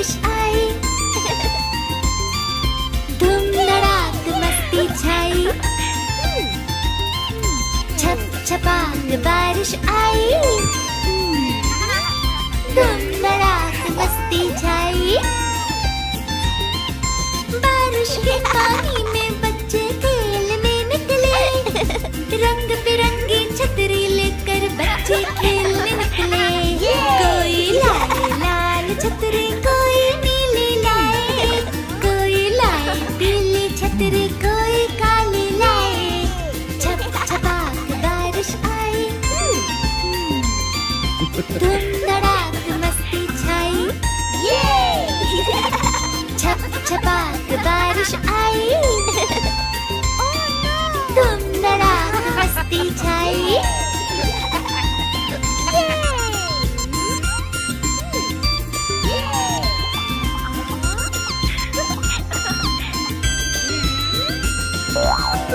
बारिश आई, धूम धड़ाक मस्ती छाई, छप छपाक बारिश आई, धूम धड़ाक मस्ती छाई। बारिश के पानी में बच्चे खेलने निकले, रंग बिरंगी छतरी लेकर बच्चे खेलने निकले। कोई लाए लाल छतरी, कोई नीली लाए, कोई लाए पीली छतरी, कोई काली लाए। छप छपाक बारिश आई, धूम धड़ाक मस्ती छाई। छप छपाक बारिश आई, धूम धड़ाक मस्ती छाई।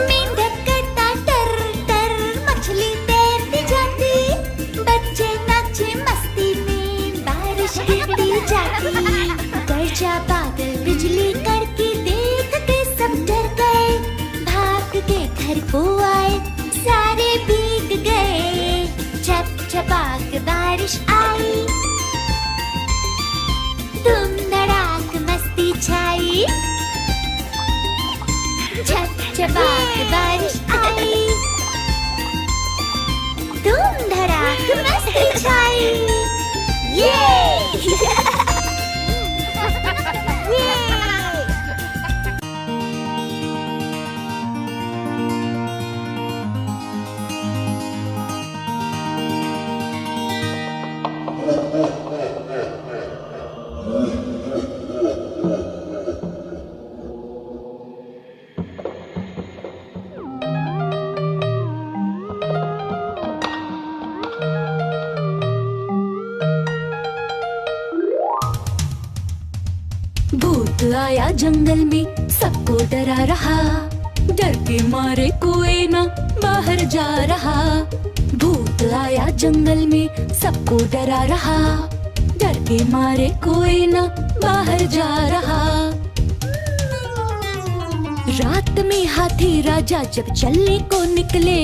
मेंढक करता टर टर, मछली तैरती जाती, बच्चे नाचे मस्ती में, बारिश गिरती जाती। गरजा बादल बिजली कड़की देख के सब डर गए, भाग के घर को आए, सारे भीग गए। छप छपाक बारिश आई, धूम धड़ाक मस्ती छाई। छप छपाक बारिश आई, धूम धड़ाक मस्ती छाई। भूत आया जंगल में, सबको डरा रहा, डर के मारे कोई ना बाहर जा रहा। भूत आया जंगल में, सबको डरा रहा, डर के मारे कोई ना बाहर जा रहा। रात में हाथी राजा जब चलने को निकले,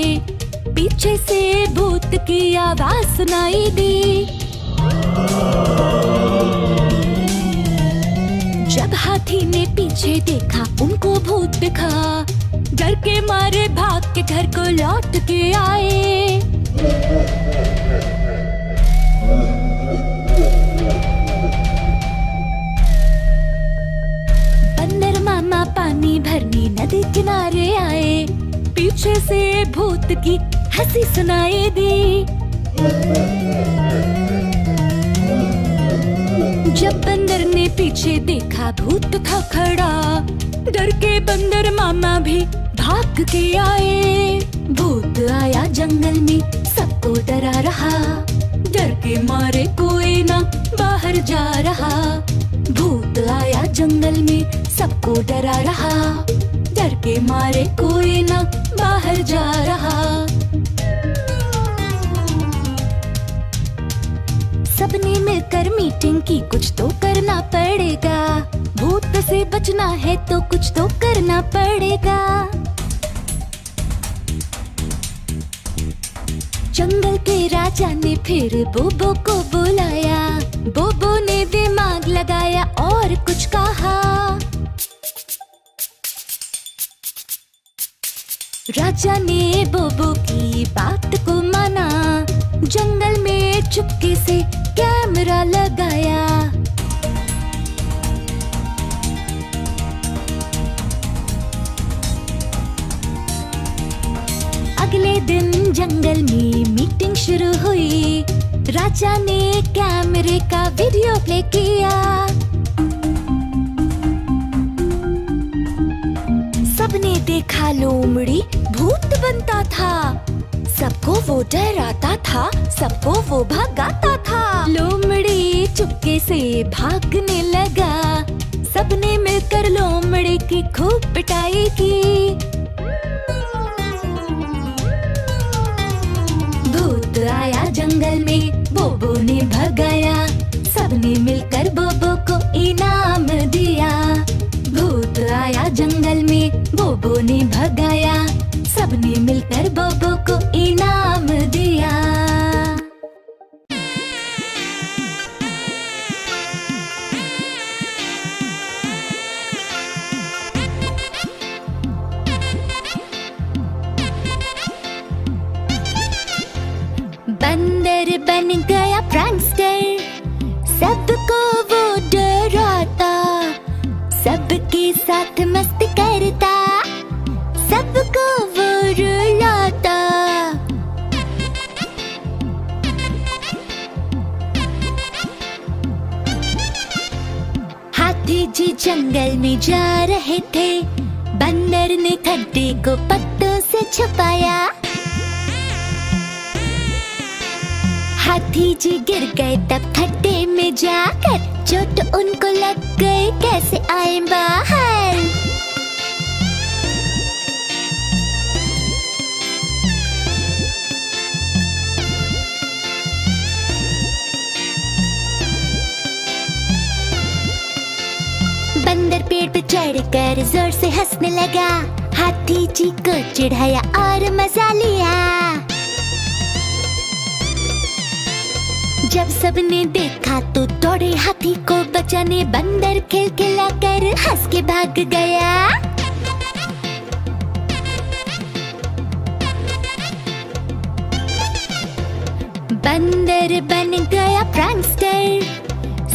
पीछे से भूत की आवाज सुनाई दी। जब हाथी ने पीछे देखा, उनको भूत दिखा, डर के मारे भाग के घर को लौट के आए। बंदर मामा पानी भरने नदी किनारे आए, पीछे से भूत की हंसी सुनाई दी। जब बंदर ने पीछे देखा, भूत था खड़ा, डर के बंदर मामा भी भाग के आए। भूत आया जंगल में, सबको डरा रहा, डर के मारे कोई ना बाहर जा रहा। भूत आया जंगल में, सबको डरा रहा, डर के मारे कोई ना बाहर जा रहा। सबने मिलकर मीटिंग की, कुछ तो करना पड़ेगा, भूत से बचना है तो कुछ तो करना पड़ेगा। जंगल के राजा ने फिर बोबो को बुलाया, बोबो ने दिमाग लगाया और कुछ कहा। राजा ने बोबो की बात को माना, जंगल में चुपके से कैमरा लगाया। अगले दिन जंगल में मीटिंग शुरू हुई, राजा ने कैमरे का वीडियो प्ले किया। सबने देखा लोमड़ी भूत बनता था, सबको वो डराता था, सबको वो भगाता था। लोमड़ी चुपके से भागने लगा, सबने मिलकर लोमड़ी की खूब पिटाई की। भूत आया जंगल में, बोबो ने भगाया, सबने मिलकर बोबो को इनाम बोबो ने भगाया, सबने मिलकर बोबो को इनाम दिया। बंदर बन गया प्रैंकस्टर, सबको वो डराता, सबके साथ मस्ती करता, सबको वो रुलाता। हाथी जी जंगल में जा रहे थे, बंदर ने खड्डे को पत्तों से छुपाया। हाथी जी गिर गए तब खड्डे में जाकर, चोट उनको लग गई, कैसे आए बाहर। बंदर पेड़ पे चढ़कर जोर से हंसने लगा, हाथी जी को चिढ़ाया और मजा लिया। जब सबने देखा तो दौड़े हाथी को बचाने, बंदर खिलखिलाकर हंस के भाग गया। बंदर बन गया प्रैंकस्टर,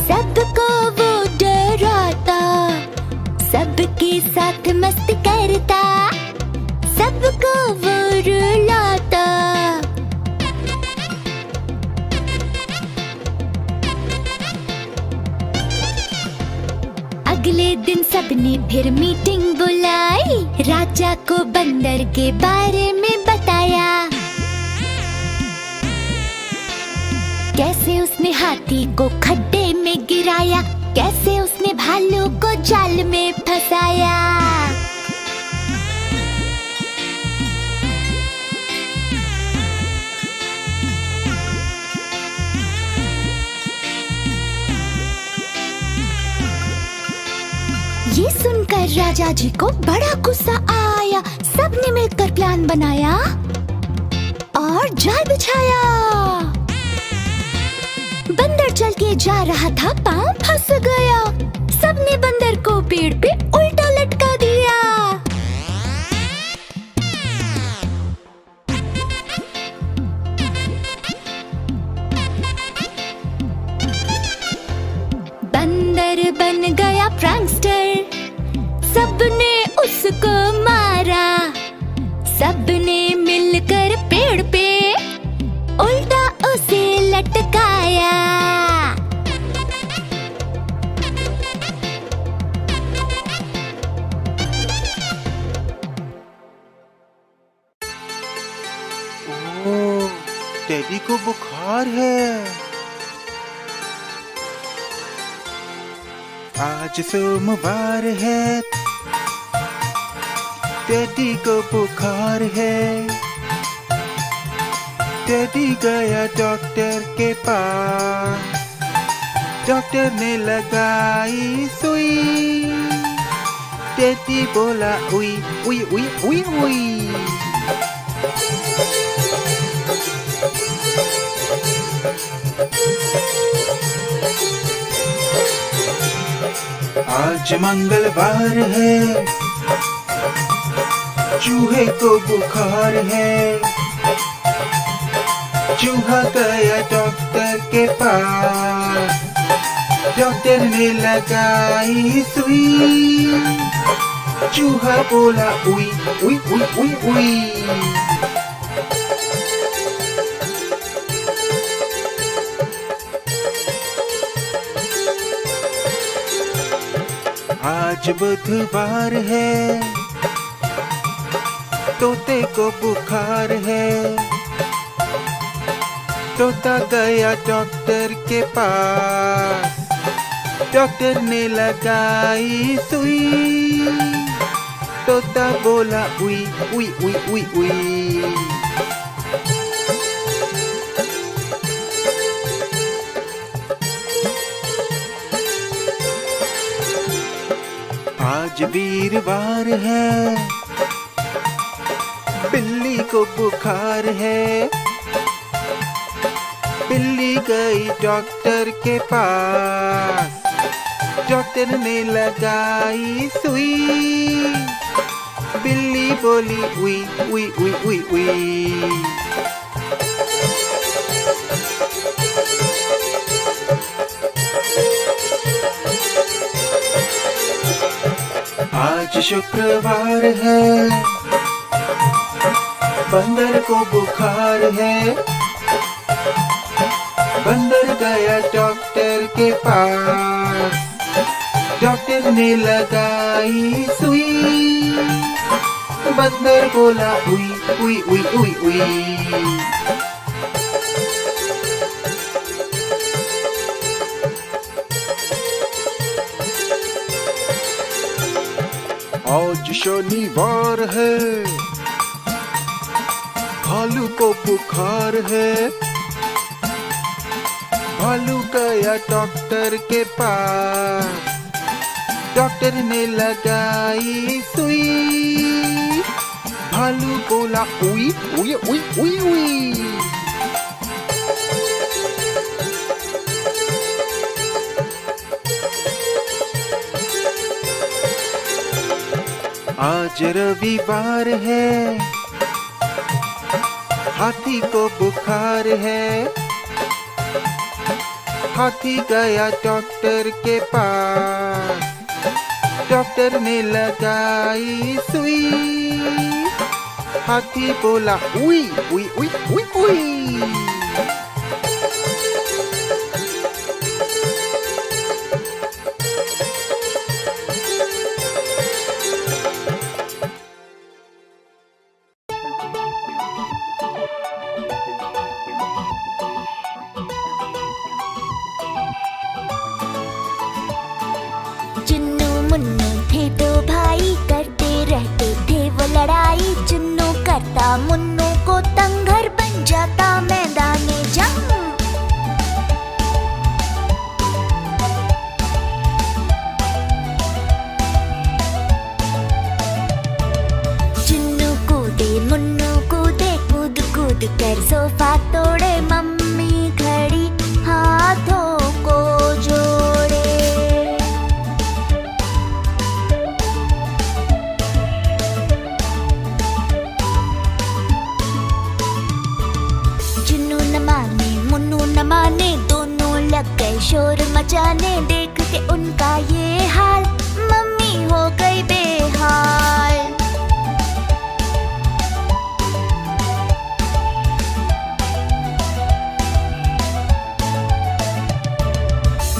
सबको वो डराता, सबके साथ मस्ती करता, सबको वो रुलाता। अगले दिन सबने फिर मीटिंग बुलाई, राजा को बंदर के बारे में बताया। कैसे उसने हाथी को खड्डे में गिराया, कैसे उसने भालू को जाल में फंसाया। ये सुनकर राजा जी को बड़ा गुस्सा आया, सबने मिलकर प्लान बनाया और जाल बिछाया। बंदर चल के जा रहा था, पांव फंस गया, सबने बंदर को पेड़ पे उल्टा लटका दिया। बंदर बन गया प्रैंकस्टर, सबने उसको मारा, सबने मिलकर पेड़ पे उल्टा उसे लटकाया। ओह, टेडी को बुखार है। आज सोमवार है, टेडी को बुखार है। टेडी गया डॉक्टर के पास, डॉक्टर ने लगाई सुई। टेडी बोला उई उई उई उई उई। आज मंगलवार है, चूहे को बुखार है। चूहा गया डॉक्टर के पास, डॉक्टर ने लगाई सुई। चूहा बोला उई उई उई उई उई। आज बुधवार है, तोते को बुखार है। तोता गया डॉक्टर के पास, डॉक्टर ने लगाई सुई। तोता बोला उई उई उई उई उई। आज वीरवार है, बिल्ली को बुखार है, बिल्ली गई डॉक्टर के पास, डॉक्टर ने लगाई सुई, बिल्ली बोली उई उई उई उई उई। आज शुक्रवार है, बंदर को बुखार है, बंदर गया डॉक्टर के पास, डॉक्टर ने लगाई सुई, बंदर बोला उई उई उई उई उई। आज शनिवार है, भालू को बुखार है, भालू गया डॉक्टर के पास, डॉक्टर ने लगाई सुई, भालू बोला उई उई उई उई उई। आज रविवार है, हाथी को बुखार है, हाथी गया डॉक्टर के पास, डॉक्टर ने लगाई सुई, हाथी बोला उई उई उई उई उई। चुन्नू मुन्नू थे दो भाई, करते रहते थे वो लड़ाई, चुन्नू करता मुन्नू को तंग, घर बन जाता मैदाने जंग। चुन्नू कूदे मुन्नू कूदे, कूद कूद कर सोफा तोड़े, मम्मी खड़ी हाथों को जोड़े। चुन्नू न माने मुन्नू न माने, दोनों लग गए शोर मचाने, देख के उनका ये हाल, मम्मी हो गई बेहाल।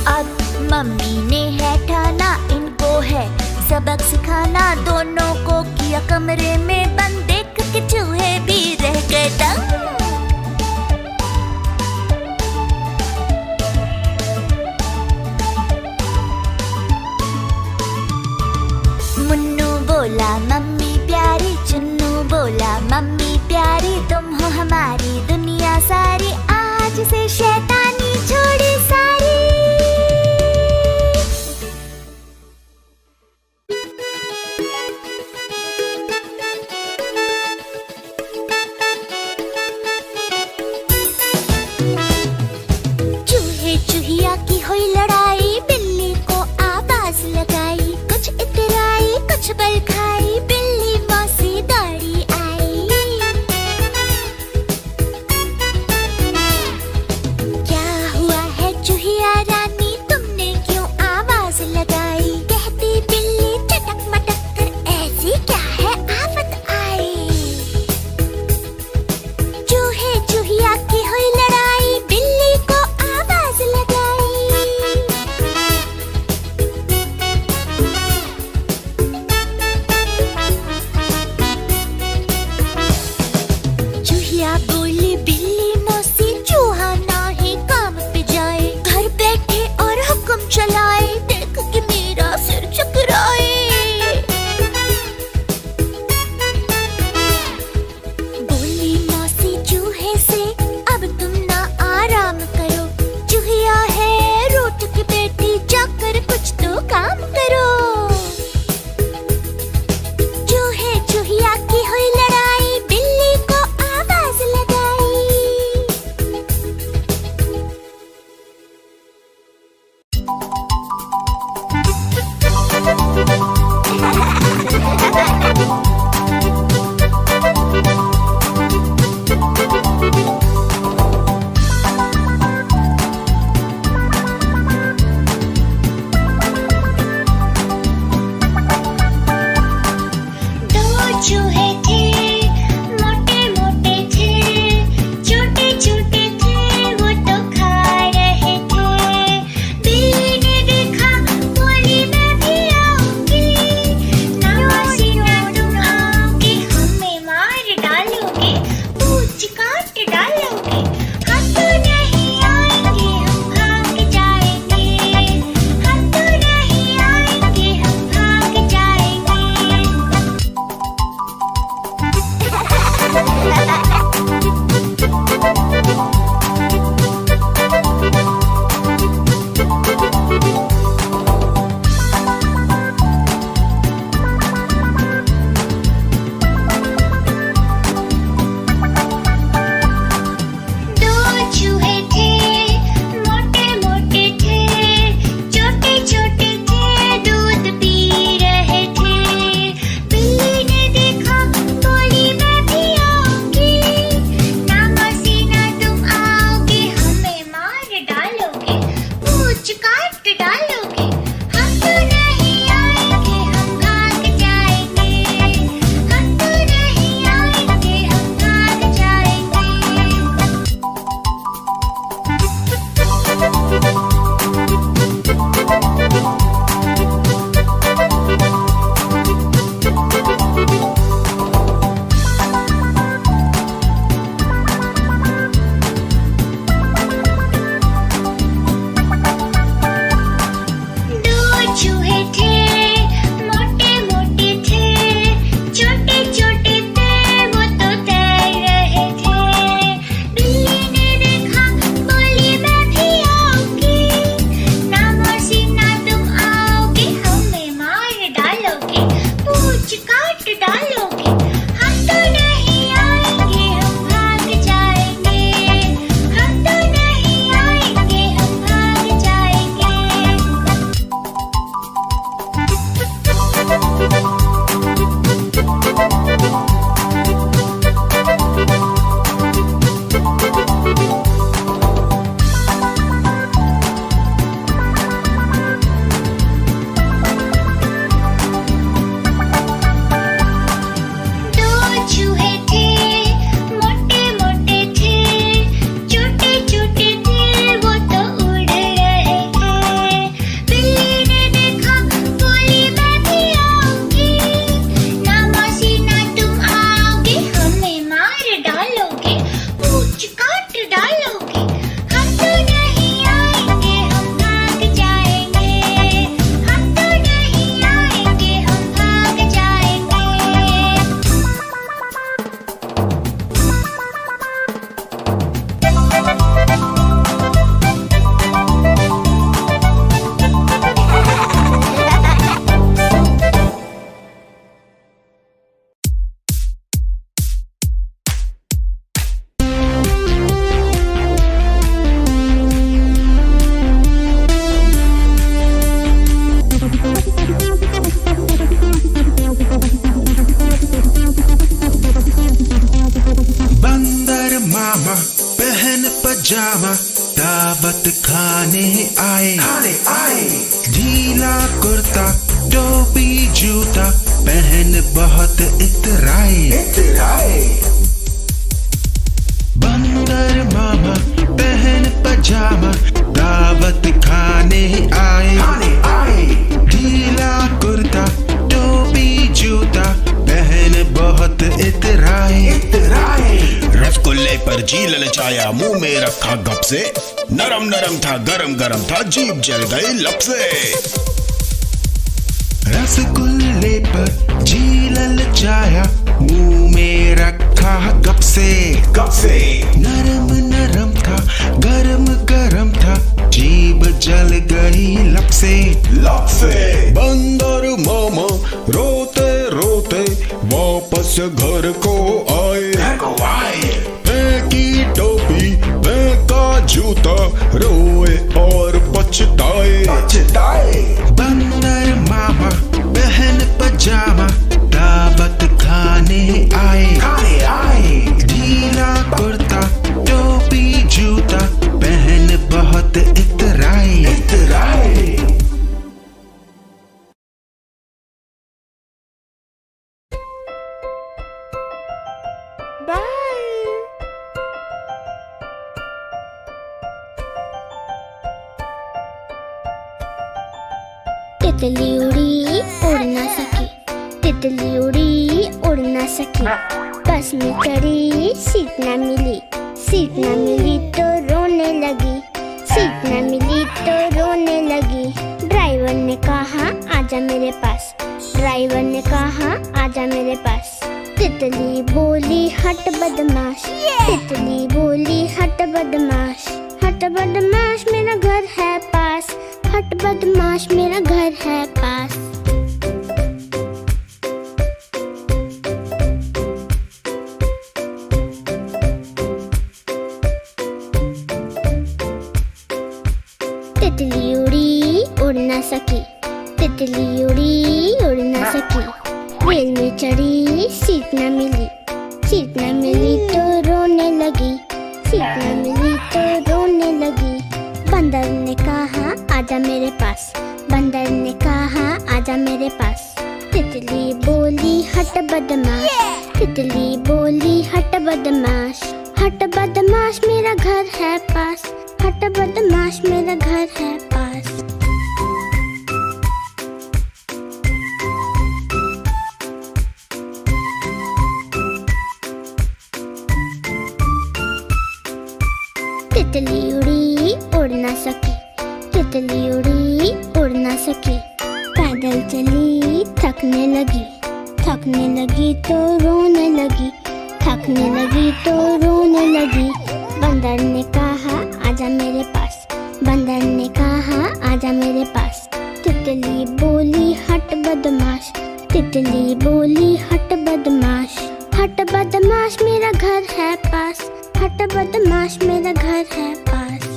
अब मम्मी ने है ठाना, इनको है सबक सिखाना, दोनों को किया कमरे में बंद, देख के चूहे भी रह गए दंग। मुन्नू बोला मम्मी प्यारी, चुन्नू बोला मम्मी प्यारी, तुम हो हमारी दुनिया सारी, आज से शैतानी छोड़ी सारी। चूहे चूहिया की हुई लड़ाई, बिल्ली को आवाज लगाई, कुछ इतराई कुछ बल खाई, बिल्ली मौसी दौड़ी आई। क्या खाने आए। ढीला कुर्ता टोपी जूता पहन बहुत इतराए। बंदर मामा पहन पजामा दावत खाने आए। ढीला कुर्ता टोपी जूता पहन बहुत इतराए। रसगुल्ले पर जी ललचाया, मुंह में रखा गप से। नरम नरम था, गरम गरम था, जीभ जल गई लब से। रसगुल्ले पर जी ललचाया, मुंह में रखा गप से। नरम नरम था, गरम गरम था, जीभ जल गई लब से। बंदर मामा रोते रोते वापस घर को आए। फेंकी टोपी फेंका जूता, रोए और पछताए। बंदर मामा पहन पजामा दावत खाने आए। ढीला कुर्ता टोपी जूता पहन बहुत इतराए। तितली उड़ी उड़ ना सकी, तितली उड़ी उड़ ना सकी। बस में चढ़ी सीट ना मिली, सीट ना मिली तो रोने लगी, सीट ना मिली तो रोने लगी। ड्राइवर ने कहा आजा मेरे पास, ड्राइवर ने कहा आजा मेरे पास। तितली बोली हट बदमाश, तितली बोली हट बदमाश। हट बदमाश मेरा घर है पास, हट बदमाश मेरा घर है पास। तितली उड़ी उड़ ना सकी, तितली उड़ी उड़ ना सकी। रेल में चढ़ी सीट न मिली, सीट न मिली तो रोने लगी, सीट न मिली तो रोने लगी। बंदर ने कहा आजा मेरे पास, बंदर ने कहा आजा मेरे पास। तितली बोली हट बदमाश, तितली बोली हट बदमाश। हट बदमाश मेरा घर है पास, हट बदमाश मेरा घर है पास। तितली उड़ी उड़ ना सकी, तितली उड़ी उड़ ना सकी। पैदल चली थकने लगी, थकने लगी तो रोने लगी, थकने लगी तो रोने लगी। बंदर ने कहा आजा मेरे पास, बंदर ने कहा आजा मेरे पास। तितली बोली हट बदमाश, तितली बोली हट बदमाश। हट बदमाश मेरा घर है पास, हट बदमाश मेरा घर है पास।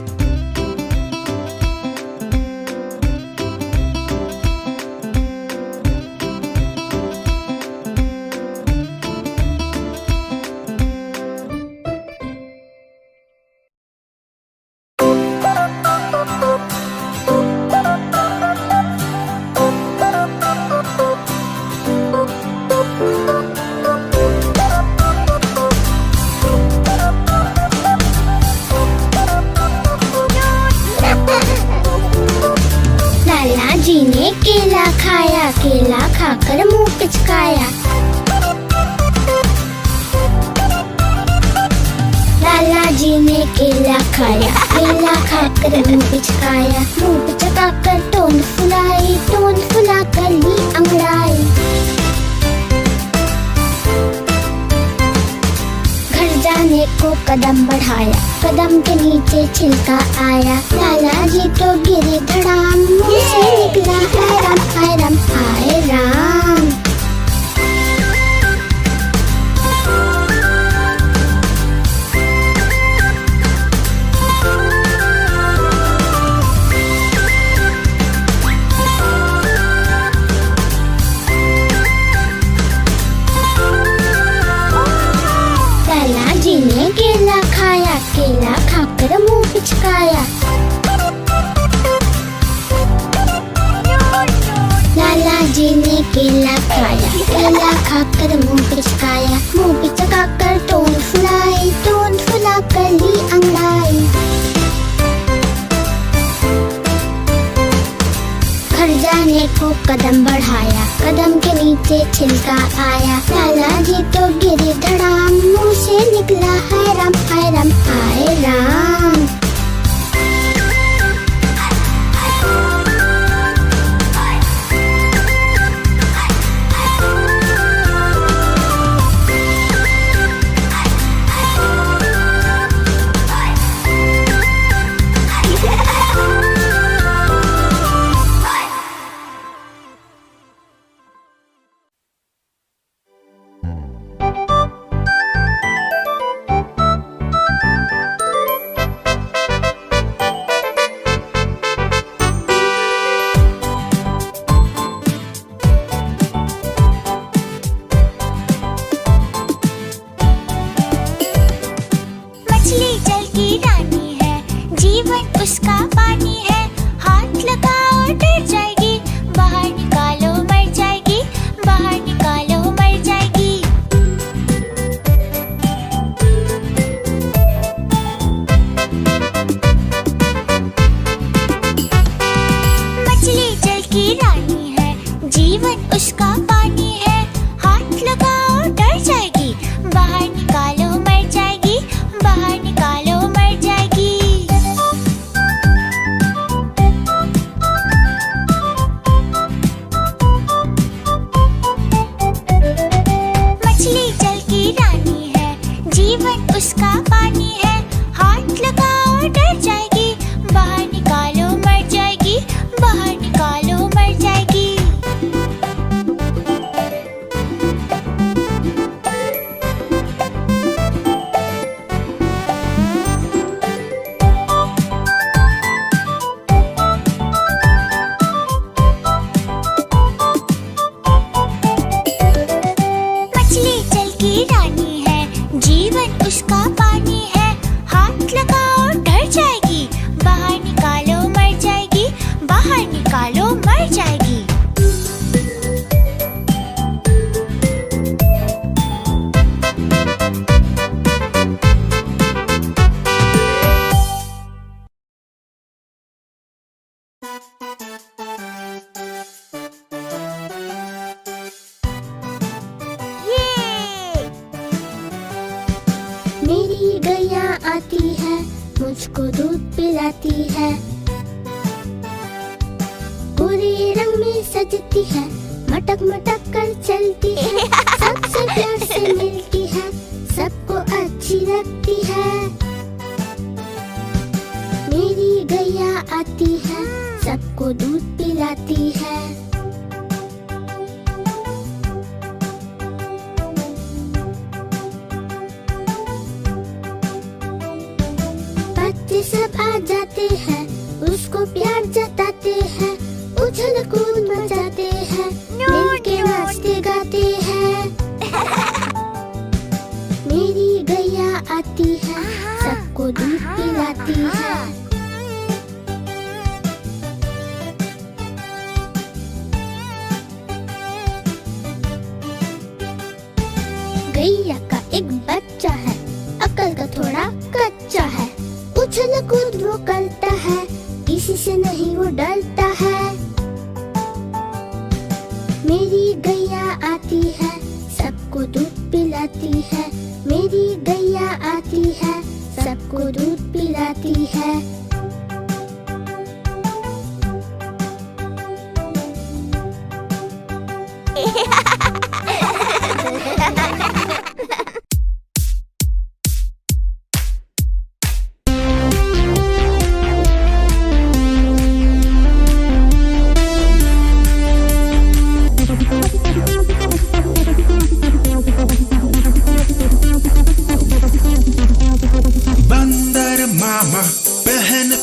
लाला जी ने केला खाया, केला खाकर मुंह पिचकाया। लाला जी ने केला खाया, केला खाकर मुंह पिचकाया। मुंह पिचकाकर टोन फुलाई, टोन फुलाकर ली अंगड़ाई। घर जाने को कदम बढ़ाया, कदम के नीचे छिलका आया। लाला जी तो गिरे धड़ाम, मुंह से निकला हाय राम हाय राम हाय राम। लाला जी ने केला खाया, केला खाकर मुंह पिचकाया। लाला जी ने केला खाया, केला खाकर मुंह पिचकाया, मुंह पिचकाकर टोन फुलाई, टोन फुलाकर ली अंगड़ाई। घर जाने को कदम बढ़ाया, कदम के नीचे छिलका आया, लाला जी तो गिरे धड़ाम, मुंह से निकला हाय राम हाय राम हाय राम। उसका पानी है, हाथ लगाओ डर जाएगी, बाहर निकालो मर जाएगी, बाहर निकालो मर जाएगी। मछली जल की रानी है, जीवन उसका पानी है, हाथ लगाओ डर जाएगी, बाहर निकालो मर जाएगी, बाहर निकालो मर जाएगी। उसका पानी है, हाथ लगाओ डर जाएगी, बाहर निकालो मर जाएगी, बाहर निकालो मर जाएगी। मछली जल की रानी है, जीवन उसका पानी है, हाथ लगाओ डर जाएगी, बाहर निकालो मर जाएगी, बाहर निकालो मर जाएगी। मेरी गैया आती है, मुझको दूध पिलाती है, पूरे रंग में सजती है, मटक मटक कर चलती है, सबसे प्यार से मिलती है, सबको अच्छी लगती है। मेरी गैया आती है, सबको दूध पिलाती है। बच्चे सब आ जाते हैं, उसको प्यार जताते हैं, उछल कूद मचाते हैं, मिलके नाचते गाते हैं। मेरी गैया आती है, सबको दूध पिलाती है। गैया का एक बच्चा है, अकल का थोड़ा कच्चा है, उछल कूद वो करता है, किसी से नहीं वो डरता है। मेरी गैया आती है, सबको दूध पिलाती है, मेरी गैया आती है, सबको दूध पिलाती है।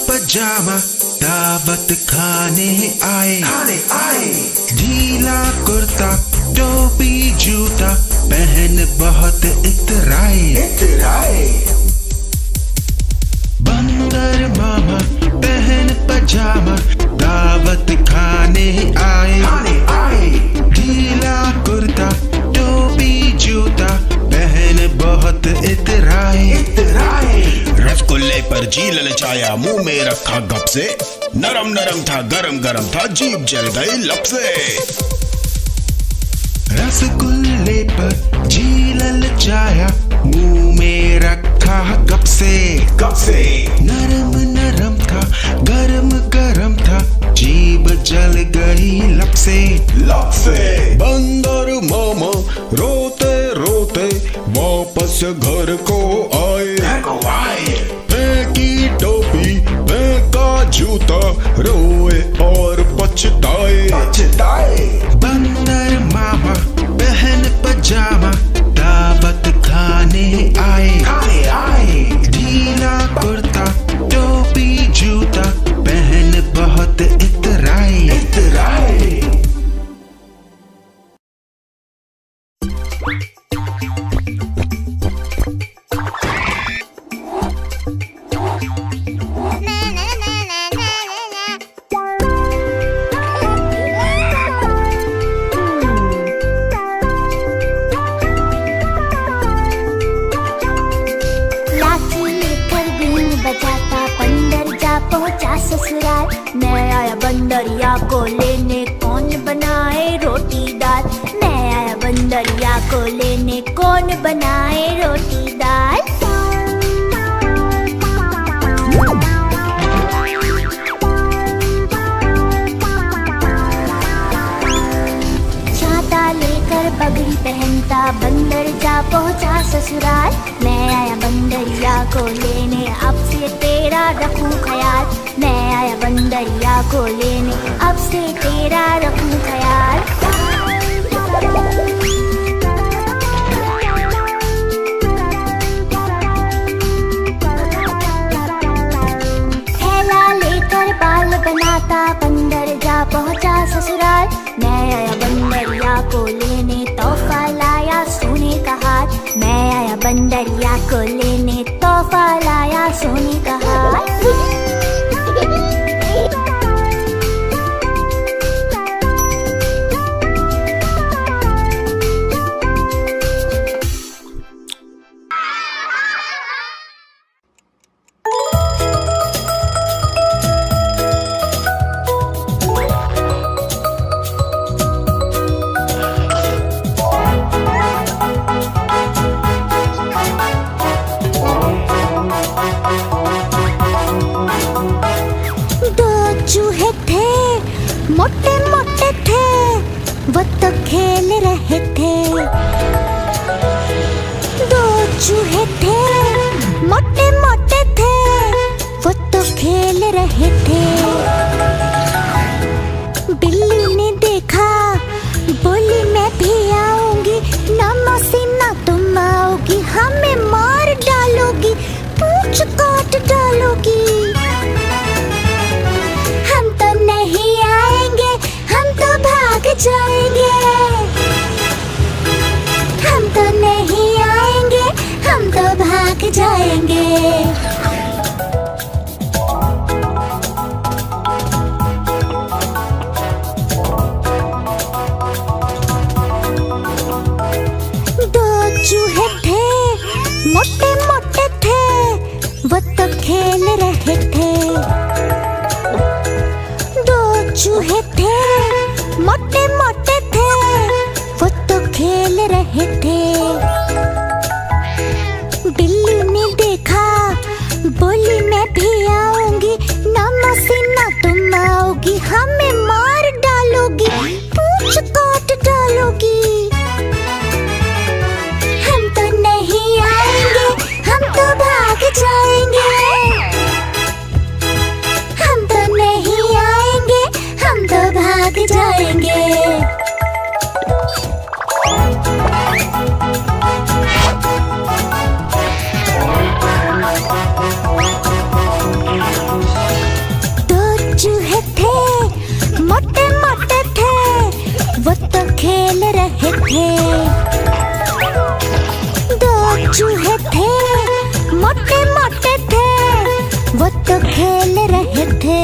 पजामा दावत खाने आए, ढीला कुर्ता टोपी जूता पहन बहुत इतराए। बंदर मामा पहन पजामा दावत खाने आए। ललचाया, मुंह में रखा गप से। नरम नरम था, गरम गरम था, जीभ जल गई लब से। रसगुल्ले पर जी ललचाया, मुंह में रखा गप से। नरम नरम था, गरम गरम था, जीभ जल गई लब से। बंदर मामा रोते रोते वापस घर को आए। फेंकी टोपी, फेंका जूता, रोए और पछताए। बंदर मामा पहन पजामा, दावत खाने आए। ढीला कुर्ता, टोपी जूता, पहन बहुत इतराए। बजाता बंदर जा पहुंचा ससुराल। मैं आया बंदरिया को लेने, कौन बनाए रोटी दाल। मैं आया बंदरिया को लेने, कौन बनाए रोटी दाल। छाता लेकर पगड़ी पहनता बंदर जा पहुंचा ससुराल। मैं आया बंदरिया को लेने, अब से तेरा रखूं ख्याल। मैं आया बंदरिया को लेने, अब से तेरा रखूं ख्याल। थैला लेकर बाल बनाता बंदर जा पहुंचा ससुराल। मैं आया बंदरिया को लेने, तोहफा लाया सोने का हार। मैं आया बंदरिया को लेने, तोहफा लाया सोने का हार। मोटे मोटे थे वो तो खेल रहे थे। दो चूहे थे मोटे मोटे थे वो तो खेल रहे थे। बिल्ली ने देखा बोली मैं भी आऊंगी, ना मौसी ना तुम आओगी, हमें मार डालोगी, पूंछ काट डालोगी। हम तो नहीं आएंगे, हम तो भाग जाएंगे। हम तो नहीं आएंगे, हम तो भाग जाएंगे। दो चूहे थे मोटे मोटे थे वो तो खेल रहे थे। दो चूहे थे मोटे मोटे थे वो तो खेल रहे थे। बिल्ली ने देखा बोली मैं भी आऊंगी, ना मौसी ना तुम आओगी, हमें मार डालोगी, पूंछ काट डालोगी। हम तो नहीं आएंगे, हम तो भाग जाएंगे। हम तो नहीं आएंगे, हम तो भाग जाएंगे। दो चूहे थे मोटे मोटे थे वो तो खेल रहे थे। दो चूहे थे मोटे मोटे थे वो तो खेल रहे थे।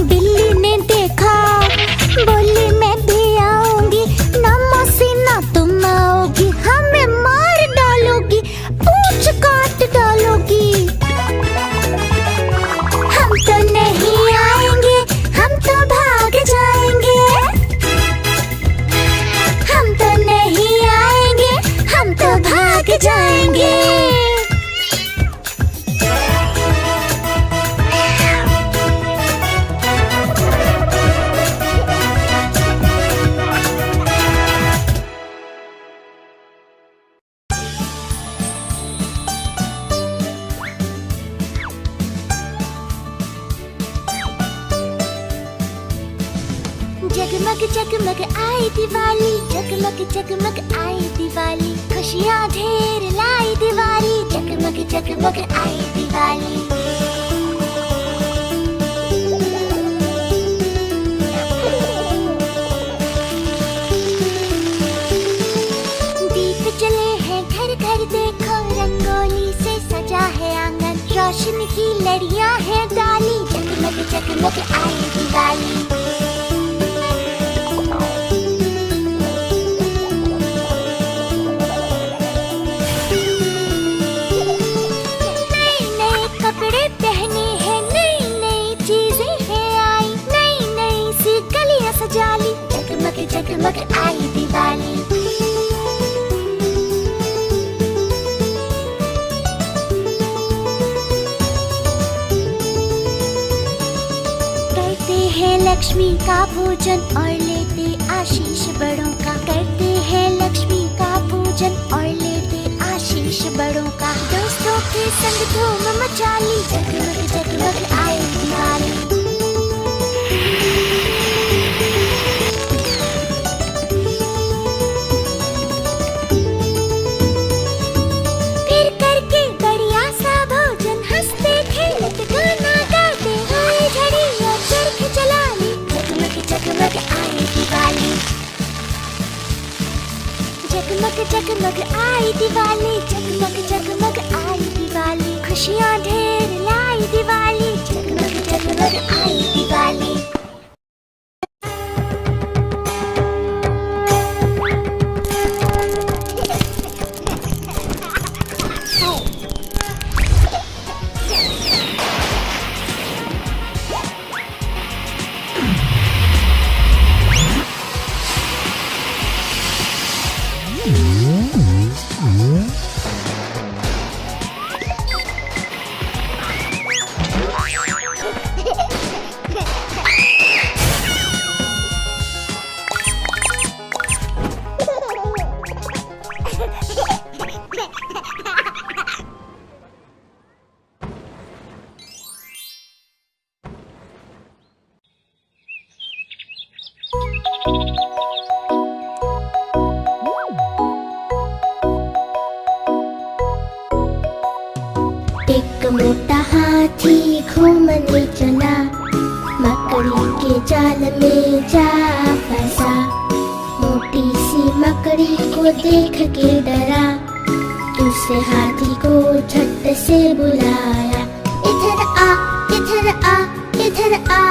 बिल्ली ने देखा बोली मैं भी आऊंगी, ना मौसी ना तुम आओगी, हमें मार डालोगी, पूंछ काट डालोगी। जगमग जगमग आई दिवाली, जगमग जगमग आई दिवाली, खुशियाँ ढेर लाई दिवाली, जगमग जगमग आई दिवाली। दीप जले हैं घर घर देखो, रंगोली से सजा है आंगन, रोशनी की लड़ियाँ हैं डाली, जगमग जगमग आई दिवाली। कपड़े पहने हैं, नई नई चीजें हैं आई, नई नई सी गलियां सजाली, जगमग जगमग आई दिवाली। करते हैं लक्ष्मी का पूजन और लेते आशीष बड़ों का, करते हैं लक्ष्मी का पूजन और लेते आशीष बड़ों का, दोस्तों के संग धूम मचाली, जगमग जगमग आई दिवाली। फिर करके बढ़िया सा भोजन, हंसते खेलते गाना गाते हुए झड़ी और चरख जला ली, जगमग जगमग आई दिवाली। जगमग जगमग आई दिवाली, जगमग जगमग आई दिवाली, खुशियाँ ढेर लाई दिवाली, जगमग जगमग आई दिवाली। एक मोटा हाथी घूमने चला, मकड़ी के जाल में जा फंसा, मोटी सी मकड़ी को देख के डरा, दूसरे हाथी को झट से बुलाया, इधर आ इधर आ इधर आ।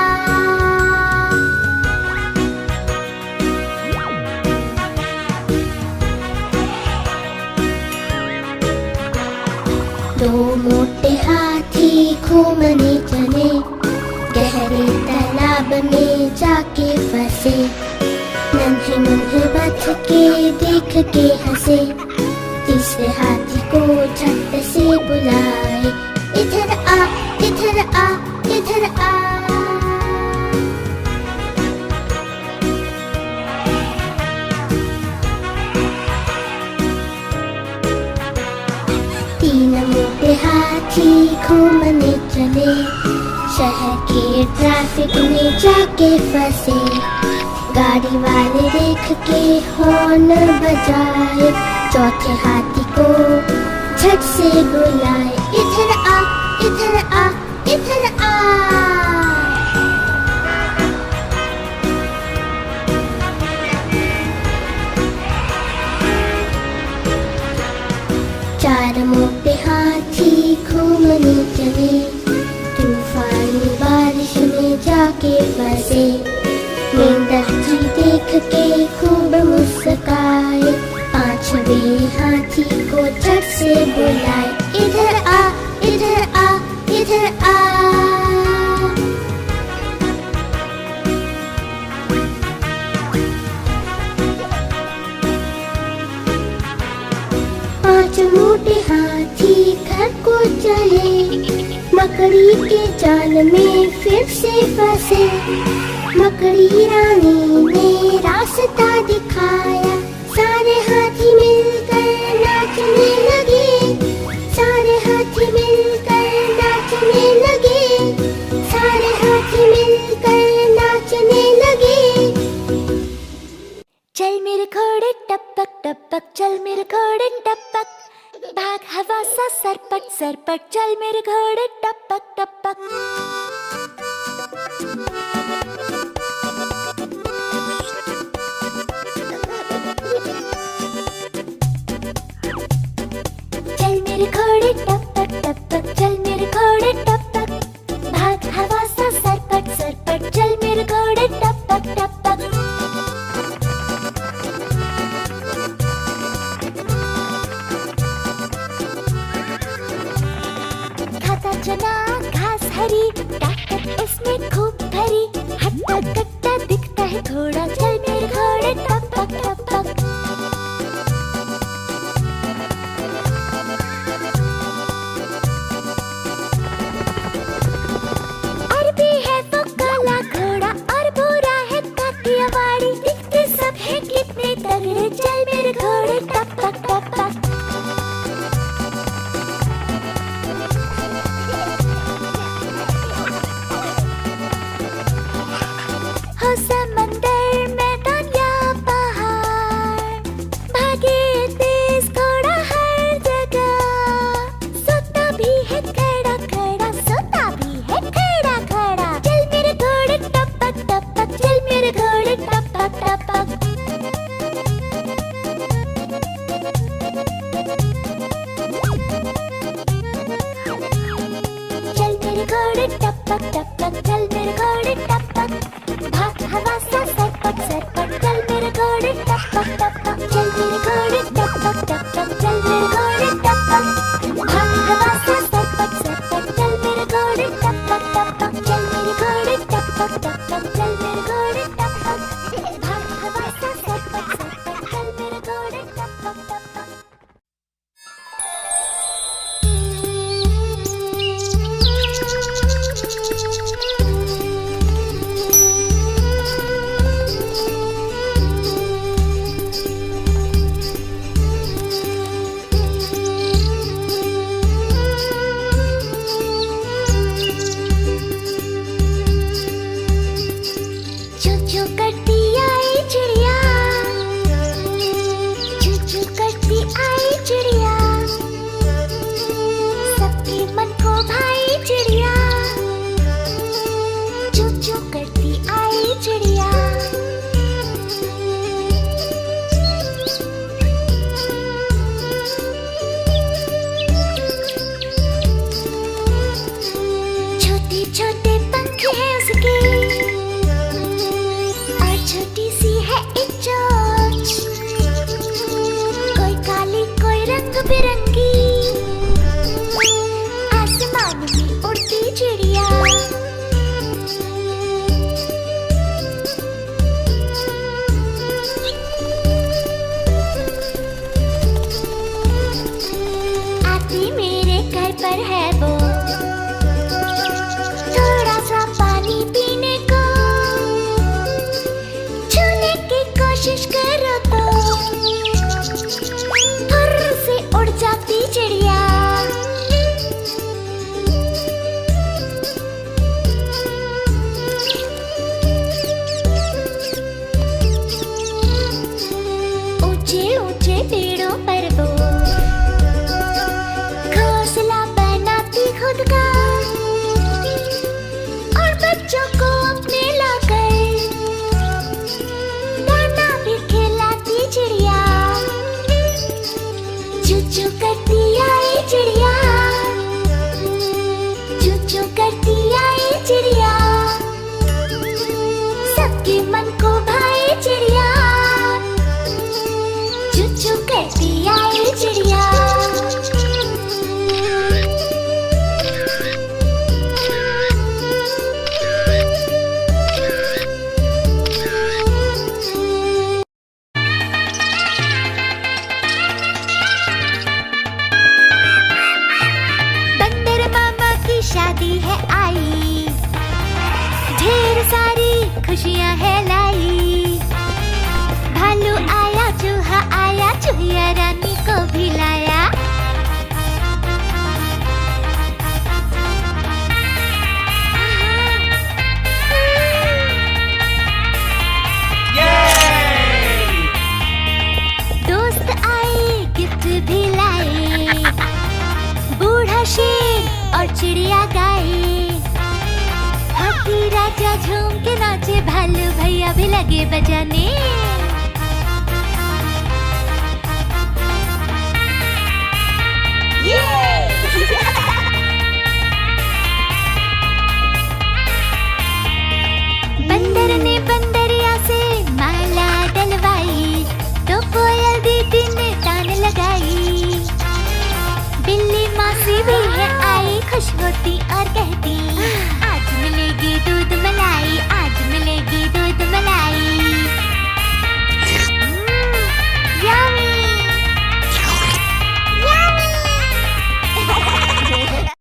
दो मोटे हाथी घूमने चले, गहरे तालाब में जाके फंसे, नन्हे मुन्हे बच के देख के हंसे, तीसरे हाथी को झट से बुलाए, इधर आ इधर आ इधर आ। तीन मोटे हाथी घूमने चले, शहर के ट्रैफिक में जाके फंसे, गाड़ी वाले देख के हॉर्न बजाए, चौथे हाथी को झट से बुलाए, इधर आ इधर आ इधर आ। चार मोटे हाथी घूमने चले, तूफानी बारिश में जाके फंसे, मेंढक जी देख के खूब मुस्काए, पांचवें हाथी को झट से बुलाए, इधर आ इधर आ इधर आ। पांच मोटे हाथी घर को चले, मकड़ी के जाल में फिर से फंसे, मकड़ी रानी ने रास्ता दिखाया, सारे हाथी मिलकर नाचने लगे, सारे हाथी मिलकर नाचने लगे, सारे हाथी मिलकर नाचने लगे। मेरे घोड़े टपक टपक, चल मेरे घोड़े टपक, भाग हवा सा सरपट सरपट, चल मेरे घोड़े टपक टपक। चल मेरे घोड़े टपक टपक, चल मेरे घोड़े टपक, भाग हवा सा सरपट सरपट, चल मेरे घोड़े टपक टपक। खाता चना घास हरी, ताकत उसमें खूब भरी, हट्टा कट्टा दिखता है घोड़ा, चल मेरे घोड़े टपक टपक। अरबी है वो काला घोड़ा और भूरा है काठियावाड़ी, दिखते सब है कितने तगड़े, चल मेरे घोड़े टपक टपक। हो समंदर मैदान या पहाड़, भागे तेज घोड़ा हर जगह, सोता भी है खड़ा खड़ा, सोता भी है खड़ा खड़ा, चल मेरे घोड़े टपक टपक, चल मेरे घोड़े टपक टपक। चल मेरे घोड़े टपक टपक, चल मेरे घोड़े टपक, भाग हवा सा सरपट सरपट, चल मेरे घोड़े टपक टपक, चल मेरे घोड़े टपक टपक, चल मेरे घोड़े टपक, भाग हवा सा सरपट सरपट, चल मेरे घोड़े टपक टपक, चल मेरे घोड़े टपक टपक, चल मेरे घोड़े टपक, भाग हवा सा सरपट सरपट, चल मेरे घोड़े टपक टपक। चू चू करती आई चिड़िया, चू चू करती आई चिड़िया, सबके मन को भाई चिड़िया, चू चू करती आई चिड़िया। छोटे छोटे पंख हैं उसके, और छोटी सी है एक चोंच, कोई काली कोई रंग बिरंगी, आसमान में उड़ती चिड़िया। आती मेरे घर पर है वो, थोड़ा सा पानी पीने को, छूने की कोशिश करो तो फुर्र से उड़ जाती चिड़िया। ऊंचे ऊंचे पेड़ों पर वो घोंसला बनाती खुद का, और बच्चों को अपने लाकर दाना भी खिलाती चिड़िया। चू चू करती आई चिड़िया, चू चू करती आई चिड़िया, सबके मन को भाई चिड़िया, चू चू करती आई चिड़िया। बंदर मामा की शादी है आई, ढेर सारी खुशियां है लाई, भालू आया चूहा आया, चूहिया रानी को भी लाया। भालू भैया भी लगे बजाने। बंदर ने बंदरिया से माला डलवाई, तो कोयल दीदी ने तान लगाई। बिल्ली मासी भी है आई, खुश होती और कहती